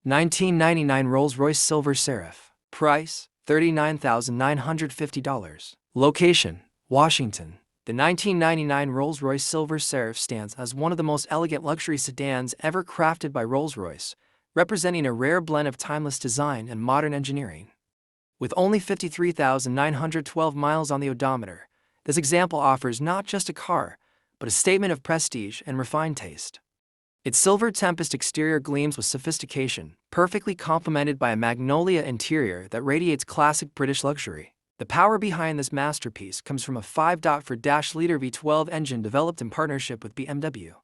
1999 Rolls-Royce Silver Seraph. Price, $39,950. Location, Washington. The 1999 Rolls-Royce Silver Seraph stands as one of the most elegant luxury sedans ever crafted by Rolls-Royce, representing a rare blend of timeless design and modern engineering. With only 53,912 miles on the odometer, this example offers not just a car, but a statement of prestige and refined taste. Its silver Tempest exterior gleams with sophistication, perfectly complemented by a magnolia interior that radiates classic British luxury. The power behind this masterpiece comes from a 5.4-liter V12 engine developed in partnership with BMW.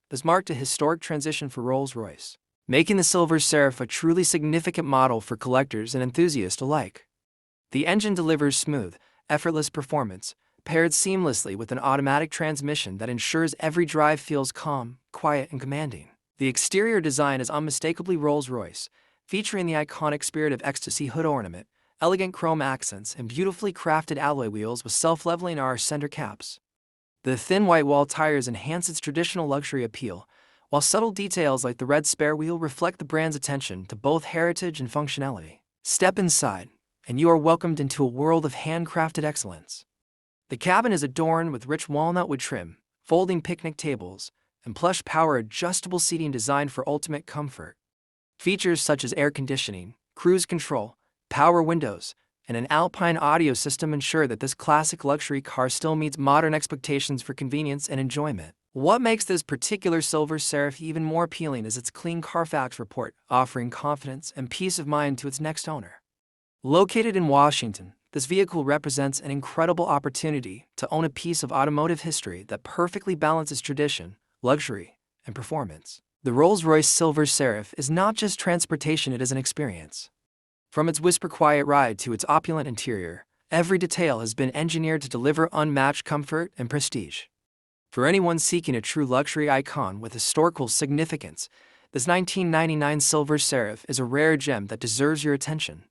This marked a historic transition for Rolls-Royce, making the Silver Seraph a truly significant model for collectors and enthusiasts alike. The engine delivers smooth, effortless performance, paired seamlessly with an automatic transmission that ensures every drive feels calm, quiet, and commanding. The exterior design is unmistakably Rolls-Royce, featuring the iconic Spirit of Ecstasy hood ornament, elegant chrome accents, and beautifully crafted alloy wheels with self-leveling R center caps. The thin white wall tires enhance its traditional luxury appeal, while subtle details like the red spare wheel reflect the brand's attention to both heritage and functionality. Step inside, and you are welcomed into a world of handcrafted excellence. The cabin is adorned with rich walnut wood trim, folding picnic tables, and plush power-adjustable seating designed for ultimate comfort. Features such as air conditioning, cruise control, power windows, and an Alpine audio system ensure that this classic luxury car still meets modern expectations for convenience and enjoyment. What makes this particular Silver Seraph even more appealing is its clean Carfax report, offering confidence and peace of mind to its next owner. Located in Washington, this vehicle represents an incredible opportunity to own a piece of automotive history that perfectly balances tradition, luxury, and performance. The Rolls-Royce Silver Seraph is not just transportation, it is an experience. From its whisper-quiet ride to its opulent interior, every detail has been engineered to deliver unmatched comfort and prestige. For anyone seeking a true luxury icon with historical significance, this 1999 Silver Seraph is a rare gem that deserves your attention.